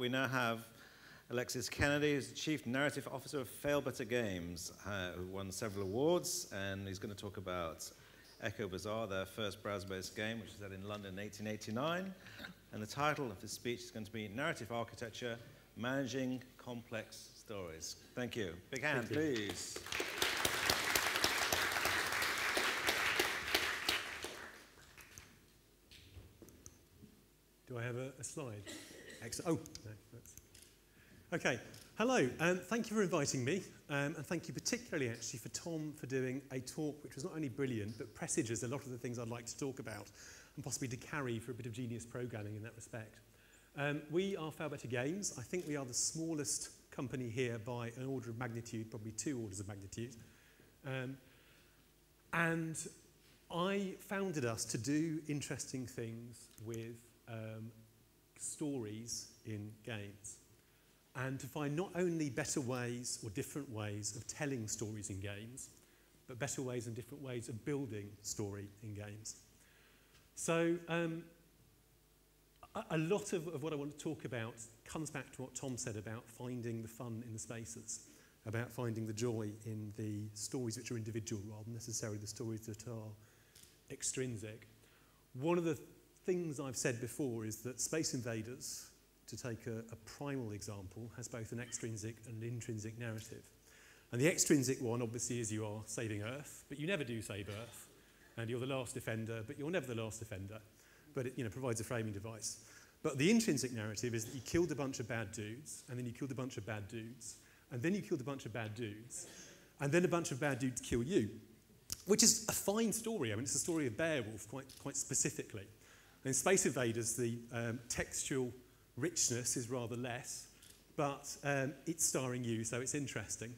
we now have Alexis Kennedy, who's the Chief Narrative Officer of Falibetter Games, who won several awards, and he's going to talk about Echo Bazaar, their first browser-based game, which is set in London in 1889. And the title of his speech is going to be Narrative Architecture, Managing Complex Stories. Thank you. Big hand, please. Do I have a slide? Excellent. Oh, no, that's... Okay. Hello, thank you for inviting me, and thank you particularly actually for Tom for doing a talk which was not only brilliant, but presages a lot of the things I'd like to talk about, and possibly to carry for a bit of genius programming in that respect. We are Falibetter Games. I think we are the smallest company here by an order of magnitude, probably 2 orders of magnitude. And I founded us to do interesting things with stories in games, and to find not only better ways or different ways of telling stories in games, but better ways and different ways of building story in games. So a lot of what I want to talk about comes back to what Tom said about finding the fun in the spaces, about finding the joy in the stories which are individual rather than necessarily the stories that are extrinsic. One of the things I've said before is that Space Invaders, to take a primal example, has both an extrinsic and an intrinsic narrative. And the extrinsic one, obviously, is you are saving Earth, but you never do save Earth. And you're the last defender, but you're never the last defender. But it provides a framing device. But the intrinsic narrative is that you killed a bunch of bad dudes, and then you killed a bunch of bad dudes, and then you killed a bunch of bad dudes, and then a bunch of bad dudes kill you, which is a fine story. I mean, it's a story of Beowulf, quite specifically. In Space Invaders, the textual richness is rather less, but it's starring you, so it's interesting.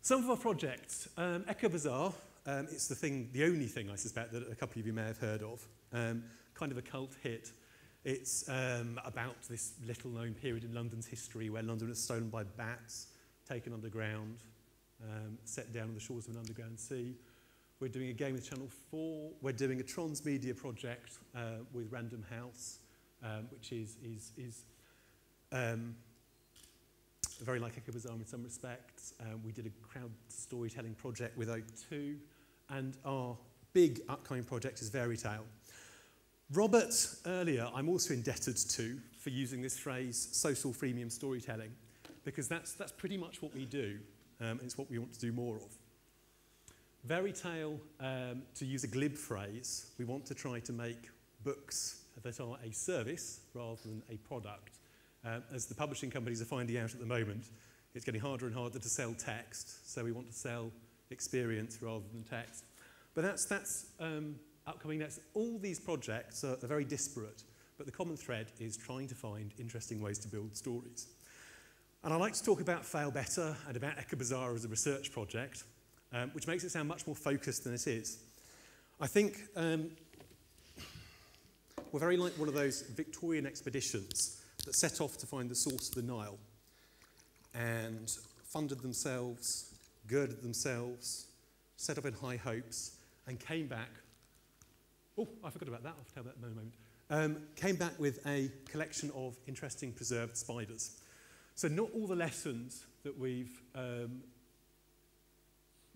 Some of our projects, Echo Bazaar, it's the only thing, I suspect, that a couple of you may have heard of, kind of a cult hit. It's about this little-known period in London's history where London was stolen by bats, taken underground, set down on the shores of an underground sea. We're doing a game with Channel 4. We're doing a transmedia project with Random House, which is very like Echo Bazaar in some respects. We did a crowd storytelling project with O2, and our big upcoming project is Fairy Tale. Robert, earlier, I'm also indebted to for using this phrase, social freemium storytelling, because that's pretty much what we do, and it's what we want to do more of. Fairy Tale, to use a glib phrase, we want to try to make books that are a service rather than a product. As the publishing companies are finding out at the moment, it's getting harder and harder to sell text, so we want to sell experience rather than text. But that's upcoming next. All these projects are very disparate, but the common thread is trying to find interesting ways to build stories. And I'd like to talk about Falibetter and about Echo Bazaar as a research project, which makes it sound much more focused than it is. I think we're very like one of those Victorian expeditions that set off to find the source of the Nile and funded themselves, girded themselves, set up in high hopes, and came back. Oh, I forgot about that. I'll tell that in a moment. Came back with a collection of interesting preserved spiders. So not all the lessons that we've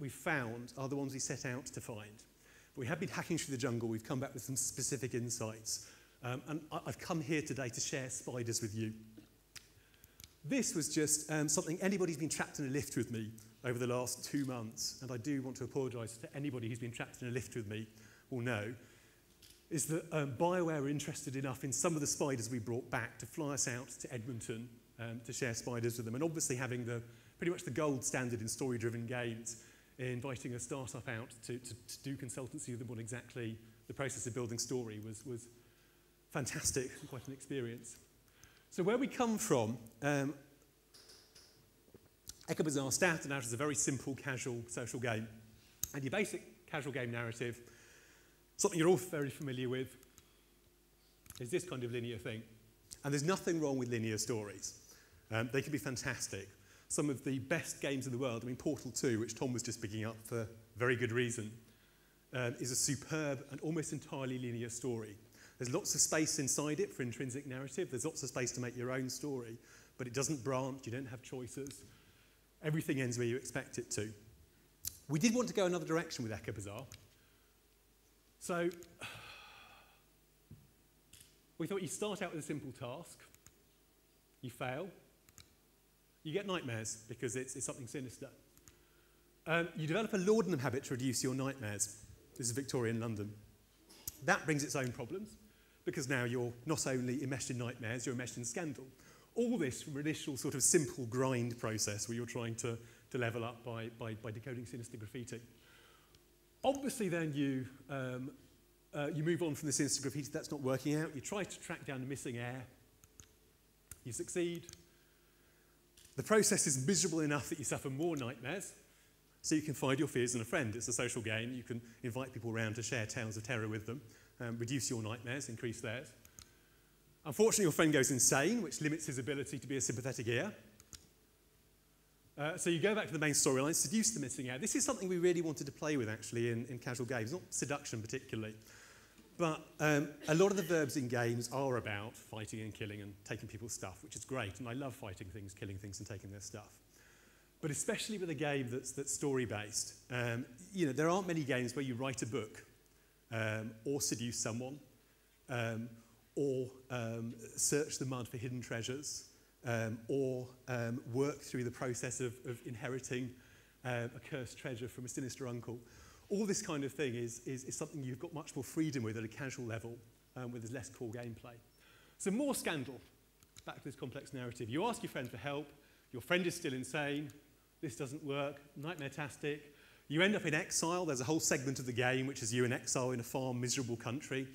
found are the ones we set out to find. But we have been hacking through the jungle. We've come back with some specific insights. And I've come here today to share spiders with you. This was just something anybody who's been trapped in a lift with me over the last 2 months, and I do want to apologise to anybody who's been trapped in a lift with me will know, is that BioWare were interested enough in some of the spiders we brought back to fly us out to Edmonton to share spiders with them. And obviously having pretty much the gold standard in story-driven games, inviting a startup out to do consultancy with them on exactly the process of building story was fantastic, quite an experience. So where we come from, Echo Bazaar started out as a very simple, casual, social game. And your basic casual game narrative, something you're all very familiar with, is this kind of linear thing. And there's nothing wrong with linear stories. They can be fantastic. Some of the best games in the world, I mean, Portal 2, which Tom was just picking up for very good reason, is a superb and almost entirely linear story. There's lots of space inside it for intrinsic narrative. There's lots of space to make your own story, but it doesn't branch. You don't have choices. Everything ends where you expect it to. We did want to go another direction with Echo Bazaar. So we thought you start out with a simple task. You fail. You get nightmares because it's something sinister. You develop a laudanum habit to reduce your nightmares. This is Victorian London. That brings its own problems because now you're not only enmeshed in nightmares, you're enmeshed in scandal. All this from an initial sort of simple grind process where you're trying to level up by decoding sinister graffiti. Obviously then you move on from the sinister graffiti. That's not working out. You try to track down the missing heir. You succeed. The process is miserable enough that you suffer more nightmares, so you confide your fears in a friend. It's a social game. You can invite people around to share tales of terror with them, reduce your nightmares, increase theirs. Unfortunately, your friend goes insane, which limits his ability to be a sympathetic ear. So you go back to the main storyline, seduce the missing heir. This is something we really wanted to play with, actually, in casual games, not seduction particularly. But a lot of the verbs in games are about fighting and killing and taking people's stuff, which is great. And I love fighting things, killing things, and taking their stuff. But especially with a game that's story-based, there aren't many games where you write a book or seduce someone or search the mud for hidden treasures or work through the process of inheriting a cursed treasure from a sinister uncle. All this kind of thing is something you've got much more freedom with at a casual level where there's less core gameplay. So more scandal, back to this complex narrative. You ask your friend for help, your friend is still insane, this doesn't work, nightmare-tastic. You end up in exile. There's a whole segment of the game which is you in exile in a far miserable country,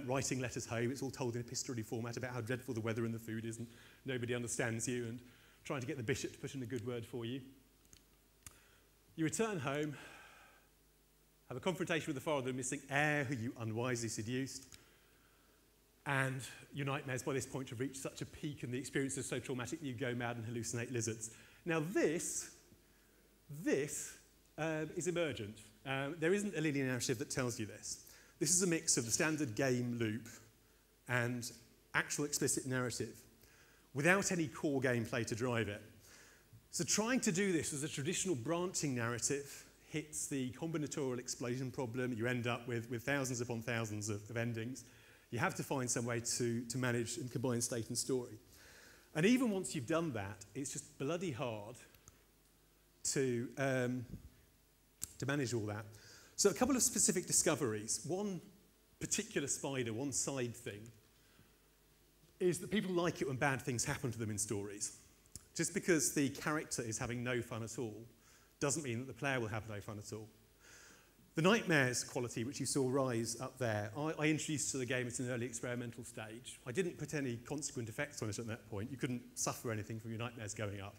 writing letters home. It's all told in epistolary format about how dreadful the weather and the food is and nobody understands you, and trying to get the bishop to put in a good word for you. You return home, have a confrontation with the father of the missing heir who you unwisely seduced, and your nightmares by this point have reached such a peak and the experience is so traumatic that you go mad and hallucinate lizards. Now this is emergent. There isn't a linear narrative that tells you this. This is a mix of the standard game loop and actual explicit narrative without any core gameplay to drive it. So trying to do this as a traditional branching narrative hits the combinatorial explosion problem. You end up with thousands upon thousands of endings. You have to find some way to manage and combine state and story. And even once you've done that, it's just bloody hard to manage all that. So a couple of specific discoveries. One particular spider, one side thing, is that people like it when bad things happen to them in stories. Just because the character is having no fun at all doesn't mean that the player will have no fun at all. The nightmares quality, which you saw rise up there, I introduced to the game at an early experimental stage. I didn't put any consequent effects on it at that point. You couldn't suffer anything from your nightmares going up.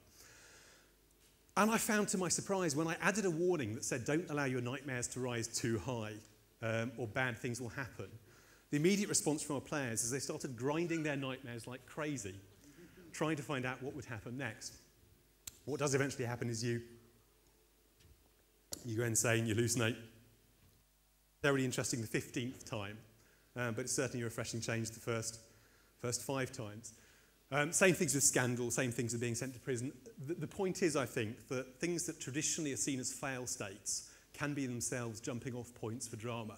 And I found to my surprise, when I added a warning that said, don't allow your nightmares to rise too high, or bad things will happen, the immediate response from our players is they started grinding their nightmares like crazy, trying to find out what would happen next. What does eventually happen is you go insane, you hallucinate. They're really interesting the 15th time, but it's certainly a refreshing change the first 5 times. Same things with scandal, same things with being sent to prison. The point is, I think, that things that traditionally are seen as fail states can be themselves jumping off points for drama.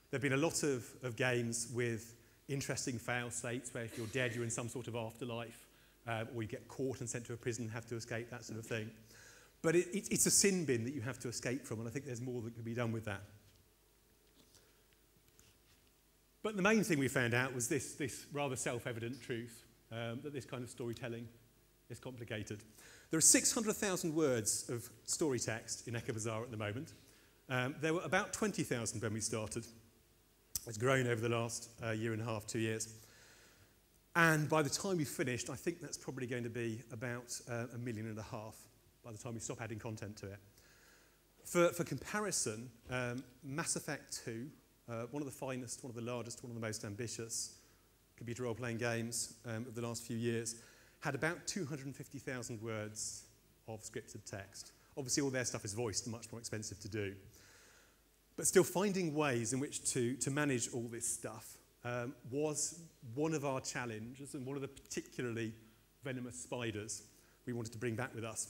There have been a lot of games with interesting fail states where if you're dead, you're in some sort of afterlife, or you get caught and sent to a prison and have to escape, that sort of thing. But it's a sin bin that you have to escape from, and I think there's more that can be done with that. But the main thing we found out was this rather self-evident truth, that this kind of storytelling is complicated. There are 600,000 words of story text in Echo Bazaar at the moment. There were about 20,000 when we started. It's grown over the last year and a half, 2 years. And by the time we finished, I think that's probably going to be about 1.5 million by the time we stop adding content to it. For comparison, Mass Effect 2, one of the finest, one of the largest, one of the most ambitious computer role-playing games of the last few years, had about 250,000 words of scripted text. Obviously, all their stuff is voiced and much more expensive to do. But still, finding ways in which to manage all this stuff was one of our challenges and one of the particularly venomous spiders we wanted to bring back with us.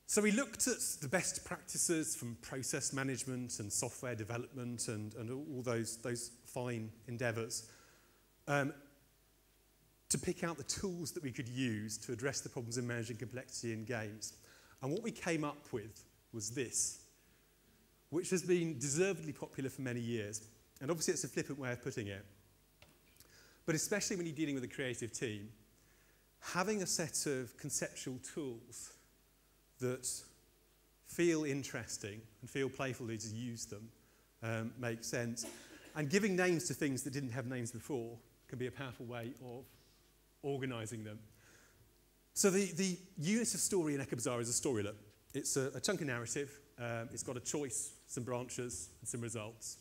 So we looked at the best practices from process management and software development and all those fine endeavours to pick out the tools that we could use to address the problems of managing complexity in games. And what we came up with was this, which has been deservedly popular for many years. And obviously it's a flippant way of putting it. But especially when you're dealing with a creative team, having a set of conceptual tools that feel interesting and feel playful to use them makes sense. And giving names to things that didn't have names before can be a powerful way of organising them. So the unit of story in Echo Bazaar is a storylet. It's a chunk of narrative. It's got a choice, some branches, and some results.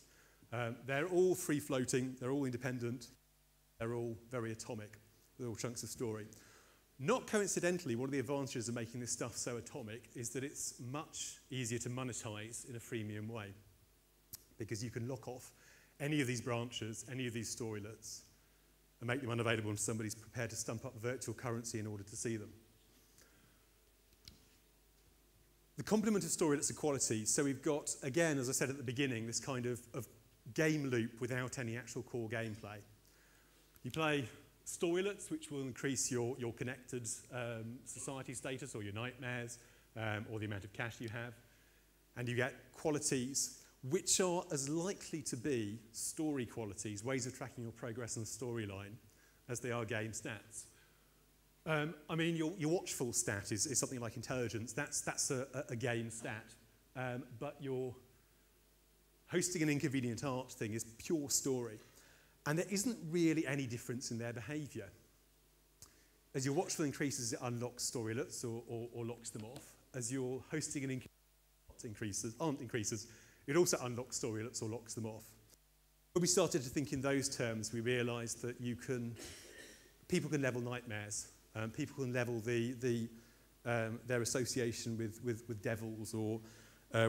They're all free-floating. They're all independent. They're all very atomic. They're all chunks of story. Not coincidentally, one of the advantages of making this stuff so atomic is that it's much easier to monetize in a freemium way, because you can lock off any of these branches, any of these storylets, and make them unavailable until somebody's prepared to stump up virtual currency in order to see them. The complement of storylets are quality. So we've got, again, as I said at the beginning, this kind of game loop without any actual core gameplay. You play storylets, which will increase your connected society status or your nightmares or the amount of cash you have. And you get qualities which are as likely to be story qualities, ways of tracking your progress in the storyline, as they are game stats. I mean, your watchful stat is something like intelligence. That's a game stat. But your hosting an inconvenient art thing is pure story. And there isn't really any difference in their behaviour. As your watchful increases, it unlocks storylets or locks them off. As your hosting an inconvenient art increases, it also unlocks storylets or locks them off. When we started to think in those terms, we realised that people can level nightmares. People can level their association with devils or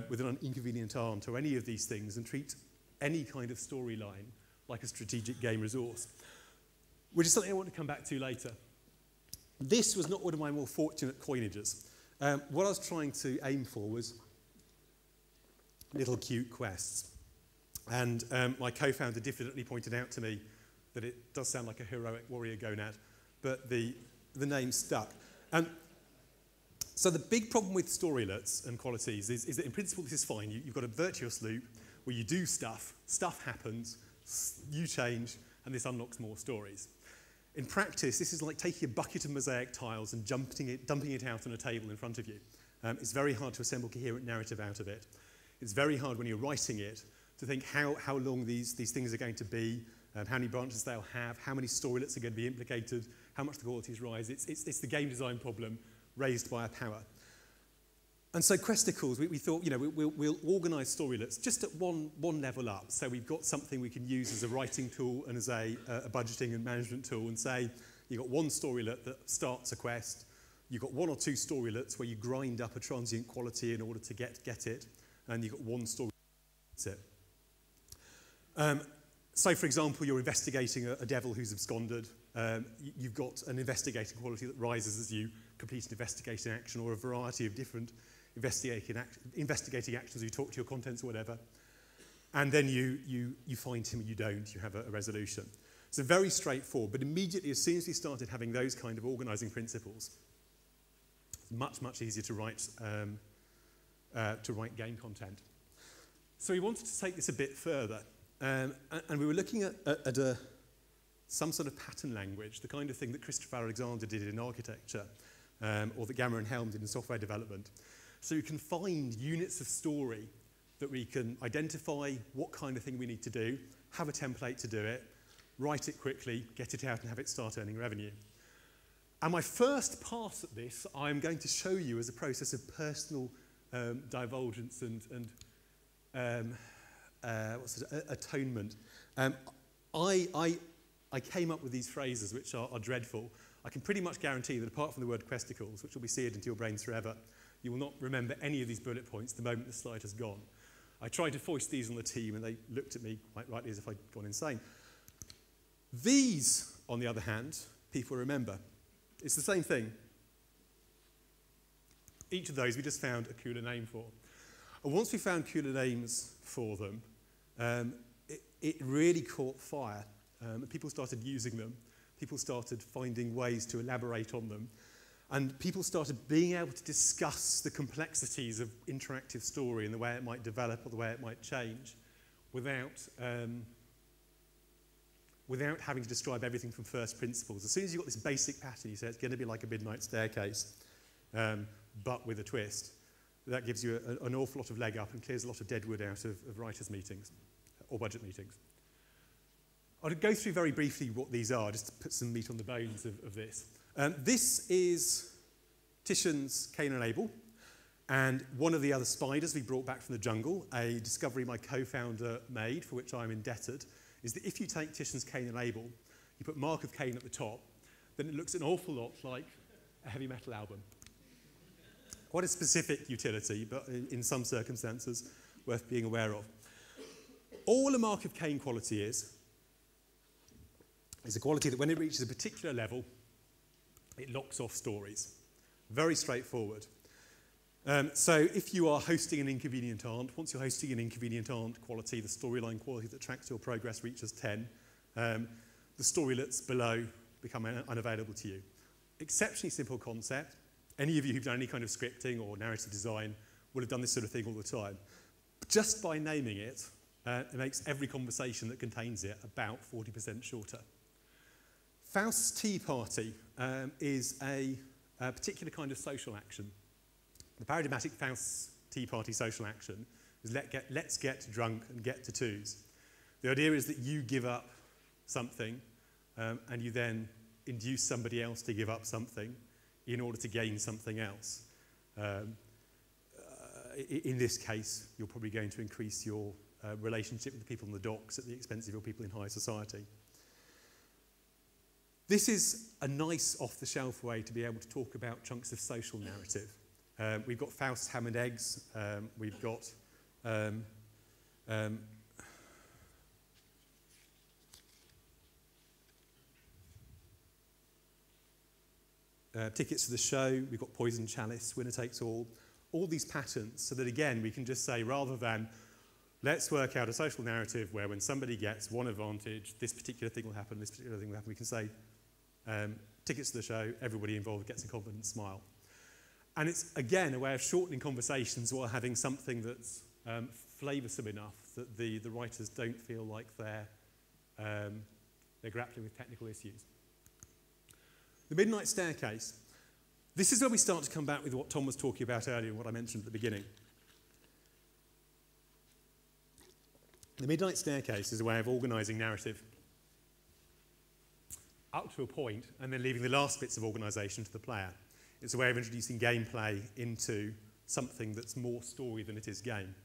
with an inconvenient aunt or any of these things and treat any kind of storyline like a strategic game resource, which is something I want to come back to later. This was not one of my more fortunate coinages. What I was trying to aim for was little cute quests. And my co-founder diffidently pointed out to me that it does sound like a heroic warrior gonad, but the name stuck. So the big problem with storylets and qualities is that in principle this is fine. You've got a virtuous loop where you do stuff happens, you change, and this unlocks more stories. In practice, this is like taking a bucket of mosaic tiles and dumping it out on a table in front of you. It's very hard to assemble coherent narrative out of it. It's very hard when you're writing it to think how long these things are going to be, how many branches they'll have, how many storylets are going to be implicated, how much the qualities rise. It's the game design problem raised by a power. And so questicles, we thought, we'll organise storylets just at one level up. So we've got something we can use as a writing tool and as a budgeting and management tool, and say you've got one storylet that starts a quest, you've got one or two storylets where you grind up a transient quality in order to get it, and you've got one story that's it. So, for example, you're investigating a devil who's absconded. You've got an investigating quality that rises as you complete an investigation action, or a variety of different investigating actions. You talk to your contents or whatever. And then you find him or you don't. You have a resolution. So very straightforward. But immediately, as soon as we started having those kind of organising principles, it's much easier to write game content. So we wanted to take this a bit further. And we were looking at some sort of pattern language, the kind of thing that Christopher Alexander did in architecture, or that Gamma and Helm did in software development. So you can find units of story that we can identify what kind of thing we need to do, have a template to do it, write it quickly, get it out and have it start earning revenue. And my first pass at this, I'm going to show you as a process of personal divulgence and atonement. I came up with these phrases which are dreadful. I can pretty much guarantee that apart from the word questicles, which will be seared into your brains forever, you will not remember any of these bullet points the moment the slide has gone. I tried to foist these on the team, and they looked at me quite rightly as if I'd gone insane. These, on the other hand, people remember. It's the same thing. Each of those we just found a cooler name for. And once we found cooler names for them, it really caught fire. People started using them. People started finding ways to elaborate on them. And people started being able to discuss the complexities of interactive story and the way it might develop or the way it might change without having to describe everything from first principles. As soon as you've got this basic pattern, you say it's going to be like a midnight staircase, but with a twist. That gives you an awful lot of leg up and clears a lot of dead wood out of writers' meetings or budget meetings. I'll go through very briefly what these are, just to put some meat on the bones of this. This is Titian's Cain and Abel, and one of the other spiders we brought back from the jungle, a discovery my co-founder made, for which I'm indebted, is that if you take Titian's Cain and Abel, you put Mark of Cain at the top, then it looks an awful lot like a heavy metal album. Quite a specific utility, but in some circumstances, worth being aware of. All a Mark of Cain quality is a quality that when it reaches a particular level, it locks off stories. Very straightforward. So if you are hosting an inconvenient aunt, once you're hosting an inconvenient aunt quality, the storyline quality that tracks your progress reaches 10, the storylets below become unavailable to you. Exceptionally simple concept. Any of you who've done any kind of scripting or narrative design will have done this sort of thing all the time. Just by naming it, it makes every conversation that contains it about 40% shorter. Faust's Tea Party is a particular kind of social action. The paradigmatic Faust's Tea Party social action is let's get drunk and get to twos. The idea is that you give up something and you then induce somebody else to give up something in order to gain something else. In this case, you're probably going to increase your relationship with the people on the docks at the expense of your people in high society. This is a nice off-the-shelf way to be able to talk about chunks of social narrative. We've got Faust's Ham and Eggs. We've got Tickets to the Show. We've got Poison Chalice, Winner Takes All. All these patterns, so that again we can just say, rather than let's work out a social narrative where when somebody gets one advantage, this particular thing will happen, this particular thing will happen, we can say Tickets to the Show, everybody involved gets a confident smile. And it's, again, a way of shortening conversations while having something that's flavoursome enough that the writers don't feel like they're grappling with technical issues. The Midnight Staircase. This is where we start to come back with what Tom was talking about earlier and what I mentioned at the beginning. The Midnight Staircase is a way of organising narrative up to a point and then leaving the last bits of organisation to the player. It's a way of introducing gameplay into something that's more story than it is game.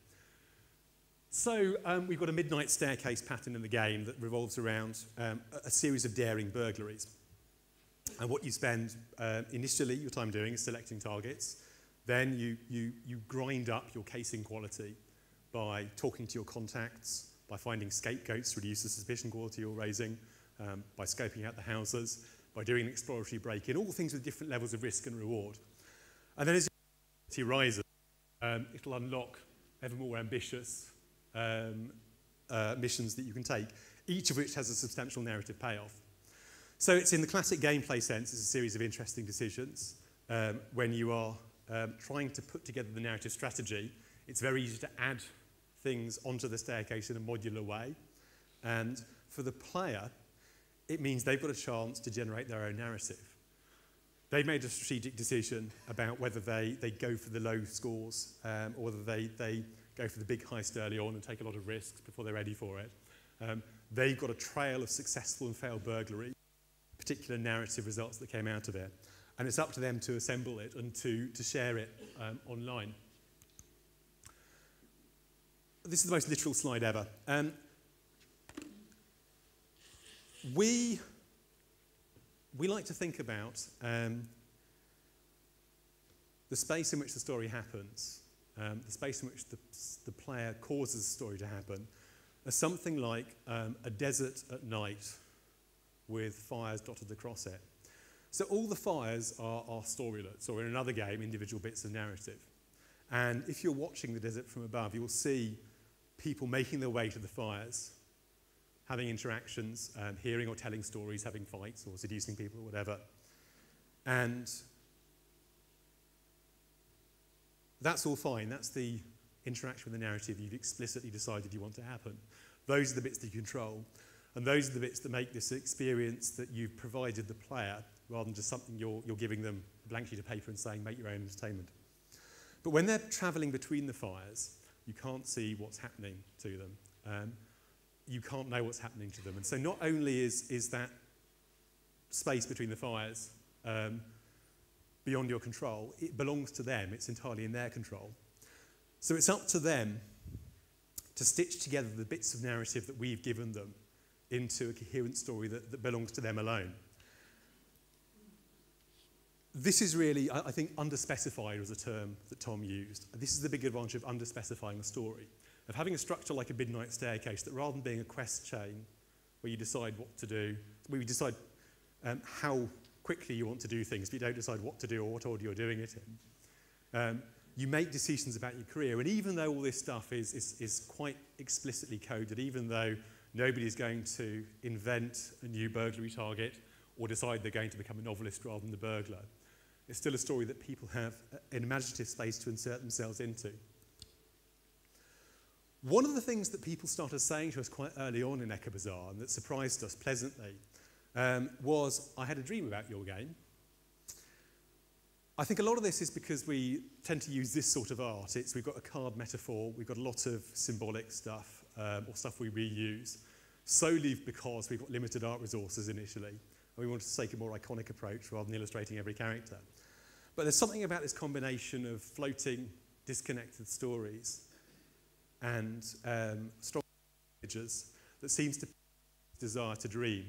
So we've got a Midnight Staircase pattern in the game that revolves around a series of daring burglaries. And what you spend initially your time doing is selecting targets. Then you grind up your casing quality by talking to your contacts, by finding scapegoats to reduce the suspicion quality you're raising, by scoping out the houses, by doing an exploratory break-in, all things with different levels of risk and reward. And then as your rises, it'll unlock ever more ambitious missions that you can take, each of which has a substantial narrative payoff. So it's in the classic gameplay sense, it's a series of interesting decisions. When you are trying to put together the narrative strategy, it's very easy to add things onto the staircase in a modular way. And for the player, it means they've got a chance to generate their own narrative. They've made a strategic decision about whether they go for the low scores or whether they go for the big heist early on and take a lot of risks before they're ready for it. They've got a trail of successful and failed burglary, particular narrative results that came out of it. And it's up to them to assemble it and to share it online. This is the most literal slide ever. We like to think about the space in which the story happens the space in which the player causes the story to happen, as something like a desert at night with fires dotted across it. So all the fires are storylets, or in another game, individual bits of narrative. And if you're watching the desert from above, you will see people making their way to the fires, having interactions, hearing or telling stories, having fights or seducing people or whatever. And that's all fine. That's the interaction with the narrative you've explicitly decided you want to happen. Those are the bits that you control. And those are the bits that make this experience that you've provided the player, rather than just something you're giving them a blank sheet of paper and saying, make your own entertainment. But when they're travelling between the fires, you can't see what's happening to them. You can't know what's happening to them. And so not only is that space between the fires beyond your control, it belongs to them. It's entirely in their control. So it's up to them to stitch together the bits of narrative that we've given them into a coherent story that belongs to them alone. This is really, I think, underspecified was a term that Tom used. This is the big advantage of underspecifying a story, of having a structure like a midnight staircase that rather than being a quest chain where you decide what to do, where you decide how quickly you want to do things, but you don't decide what to do or what order you're doing it in. You make decisions about your career, and even though all this stuff is quite explicitly coded, even though nobody's going to invent a new burglary target or decide they're going to become a novelist rather than the burglar, it's still a story that people have an imaginative space to insert themselves into. One of the things that people started saying to us quite early on in Echo Bazaar, and that surprised us pleasantly, was, I had a dream about your game. I think a lot of this is because we tend to use this sort of art. We've got a card metaphor, we've got a lot of symbolic stuff, or stuff we reuse, solely because we've got limited art resources initially, and we wanted to take a more iconic approach rather than illustrating every character. But there's something about this combination of floating, disconnected stories and strong images that seems to desire to dream.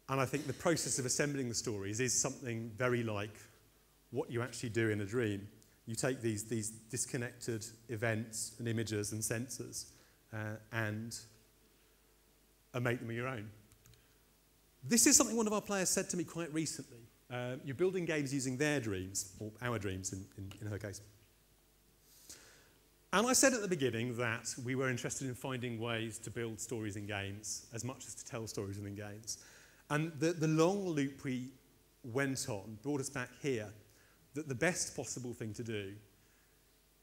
And I think the process of assembling the stories is something very like what you actually do in a dream. You take these disconnected events and images and senses and make them your own. This is something one of our players said to me quite recently. You're building games using their dreams, or our dreams in her case. And I said at the beginning that we were interested in finding ways to build stories in games as much as to tell stories within games. And the long loop we went on brought us back here, that the best possible thing to do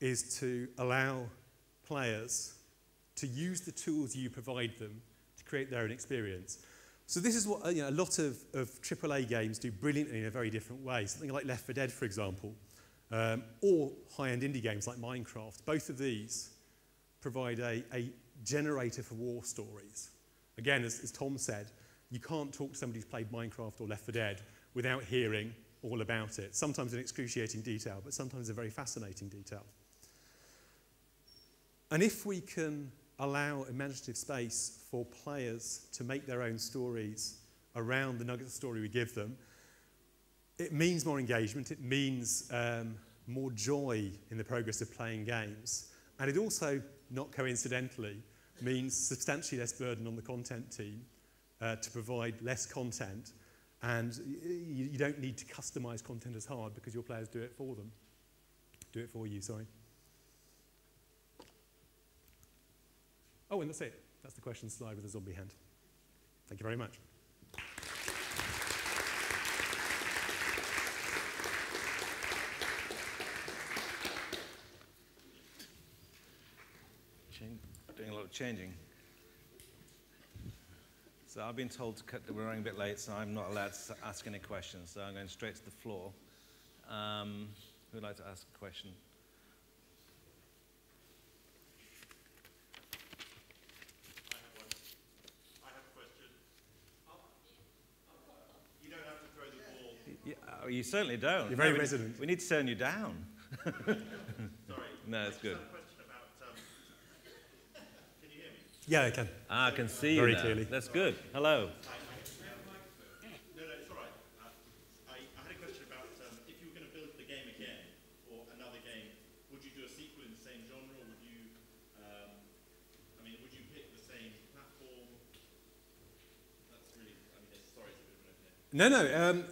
is to allow players to use the tools you provide them to create their own experience. So this is what a lot of AAA games do brilliantly in a very different way. Something like Left 4 Dead, for example, or high-end indie games like Minecraft. Both of these provide a generator for war stories. Again, as Tom said, you can't talk to somebody who's played Minecraft or Left 4 Dead without hearing all about it, sometimes in excruciating detail, but sometimes in very fascinating detail. And if we can allow imaginative space for players to make their own stories around the nugget of story we give them, it means more engagement, it means more joy in the progress of playing games, and it also, not coincidentally, means substantially less burden on the content team to provide less content, and you don't need to customize content as hard because your players do it for them. Do it for you, sorry. Oh, and that's it. That's the question slide with the zombie hand. Thank you very much. Doing a lot of changing. So I've been told we're running a bit late, so I'm not allowed to ask any questions, so I'm going straight to the floor. Who would like to ask a question? Yeah, you certainly don't. You're very resident. We need to turn you down. Sorry. No, it's good. I just have a question about, can you hear me? Yeah, I can. I can see you very now. clearly. That's good. Hello. No, it's all right. I had a question about if you were going to build the game again, or another game, would you do a No, no.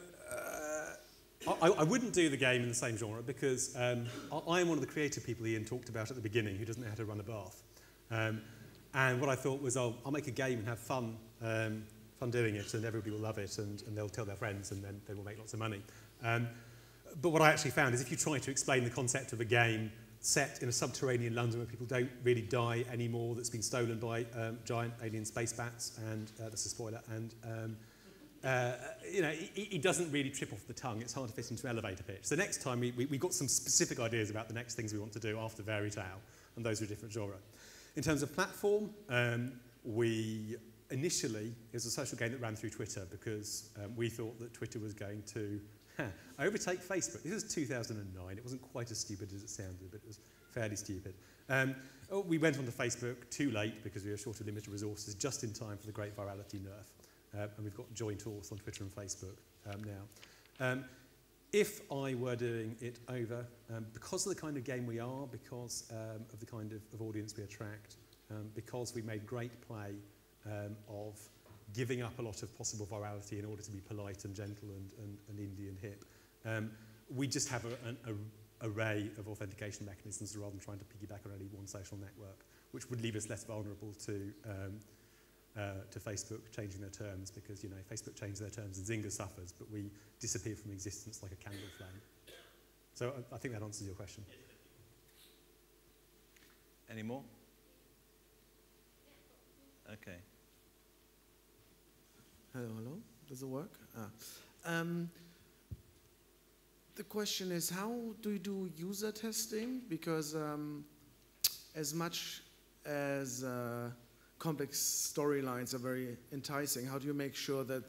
I wouldn't do the game in the same genre because I am one of the creative people Ian talked about at the beginning who doesn't know how to run a bath. And what I thought was I'll make a game and have fun doing it, and everybody will love it, and they'll tell their friends, and then they will make lots of money. But what I actually found is if you try to explain the concept of a game set in a subterranean London where people don't really die anymore, that's been stolen by giant alien space bats, and that's a spoiler, and you know, it doesn't really trip off the tongue. It's hard to fit into elevator pitch. So next time we got some specific ideas about the next things we want to do after Fairy Tale, and those are a different genre. In terms of platform, we initially, it was a social game that ran through Twitter because we thought that Twitter was going to overtake Facebook. This was 2009. It wasn't quite as stupid as it sounded, but it was fairly stupid. We went onto Facebook too late because we were short of limited resources, just in time for the great virality nerf. And we've got joint auth on Twitter and Facebook now. If I were doing it over, because of the kind of game we are, because of the kind of audience we attract, because we made great play of giving up a lot of possible virality in order to be polite and gentle and indie and hip, we just have an array of authentication mechanisms rather than trying to piggyback on only one social network, which would leave us less vulnerable to Facebook changing their terms, because, you know, Facebook changed their terms and Zynga suffers, but we disappear from existence like a candle flame. So I think that answers your question. Any more? Okay. Hello. Does it work? The question is, how do you do user testing? Because as much as complex storylines are very enticing, how do you make sure that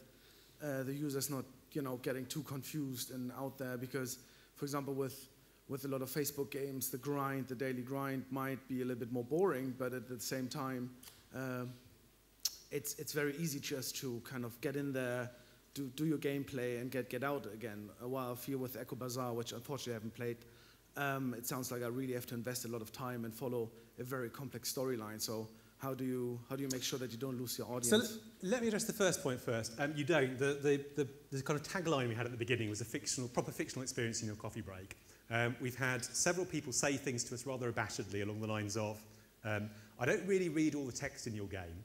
the user's not, you know, getting too confused and out there? Because, for example, with a lot of Facebook games, the daily grind might be a little bit more boring, but at the same time, it's very easy just to kind of get in there, do your gameplay, and get out again. While I feel with Echo Bazaar, which unfortunately I haven't played, it sounds like I really have to invest a lot of time and follow a very complex storyline. So how do you make sure that you don't lose your audience? So let me address the first point first. You don't. The kind of tagline we had at the beginning was a proper fictional experience in your coffee break. We've had several people say things to us rather abashedly along the lines of, I don't really read all the text in your game,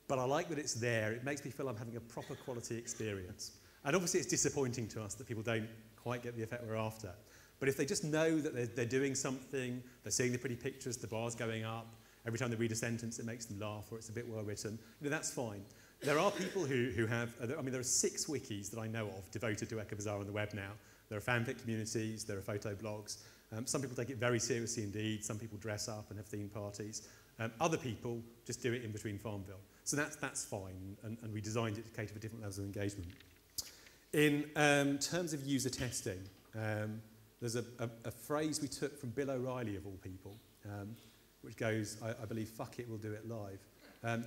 but I like that it's there. It makes me feel I'm having a proper quality experience. And obviously it's disappointing to us that people don't quite get the effect we're after. But if they just know that they're doing something, they're seeing the pretty pictures, the bar's going up, every time they read a sentence it makes them laugh, or it's a bit well written, you know, that's fine. There are people who have, I mean, there are 6 wikis that I know of devoted to Echo Bazaar on the web now. There are fanfic communities, there are photo blogs. Some people take it very seriously indeed. Some people dress up and have theme parties. Other people just do it in between Farmville. So that's fine, and we designed it to cater for different levels of engagement. In terms of user testing, there's a phrase we took from Bill O'Reilly, of all people, which goes, I believe, fuck it, we'll do it live.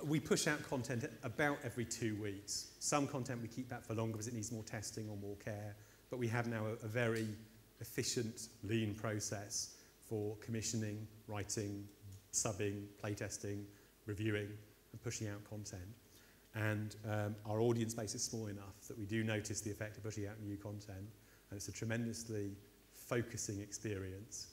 We push out content about every 2 weeks. Some content we keep back for longer because it needs more testing or more care, but we have now a very efficient, lean process for commissioning, writing, subbing, playtesting, reviewing, and pushing out content. And our audience base is small enough that we do notice the effect of pushing out new content, and it's a tremendously focusing experience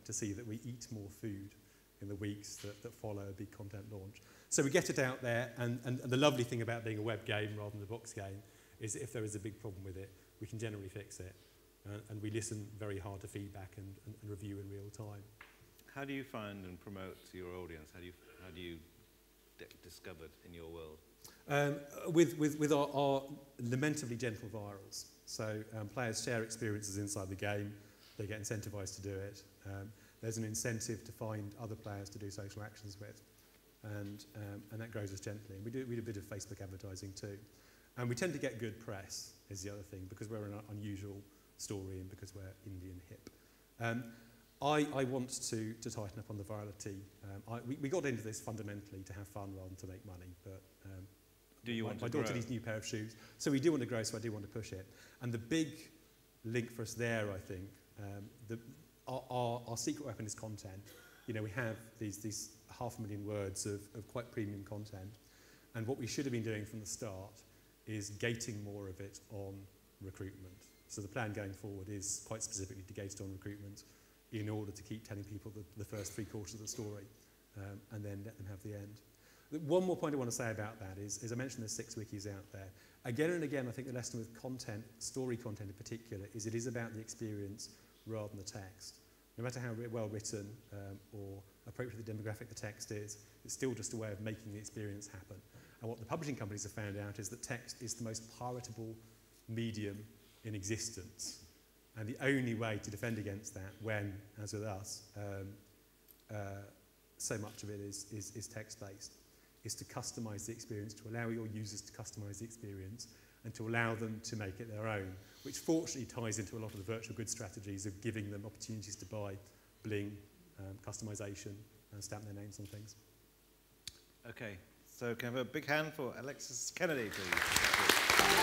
to see that we eat more food in the weeks that follow a big content launch. So we get it out there, and the lovely thing about being a web game rather than a box game is that if there is a big problem with it, we can generally fix it. And we listen very hard to feedback and review in real time. How do you find and promote to your audience? How do you discover it in your world? With our lamentably gentle virals. So players share experiences inside the game. They get incentivized to do it. There's an incentive to find other players to do social actions with. And that grows us gently. And we do a bit of Facebook advertising too. And we tend to get good press, is the other thing, because we're an unusual story and because we're indie and hip. I want to tighten up on the virality. We got into this fundamentally to have fun rather than to make money, but do you want my daughter needs a new pair of shoes. So we do want to grow, so I do want to push it. And the big link for us there, I think, our secret weapon is content. You know, we have these 500,000 words of quite premium content. And what we should have been doing from the start is gating more of it on recruitment. So the plan going forward is quite specifically to gate it on recruitment in order to keep telling people the first 3 quarters of the story and then let them have the end. One more point I want to say about that is I mentioned there's 6 wikis out there. Again and again, I think the lesson with content, story content in particular, is it is about the experience rather than the text. No matter how well written or appropriate the demographic the text is, it's still just a way of making the experience happen. And what the publishing companies have found out is that text is the most piratable medium in existence. And the only way to defend against that when, as with us, so much of it is text-based, is to customize the experience, to allow your users to customize the experience and to allow them to make it their own, which fortunately ties into a lot of the virtual goods strategies of giving them opportunities to buy bling, customization, and stamp their names on things. Okay, so can I have a big hand for Alexis Kennedy, please?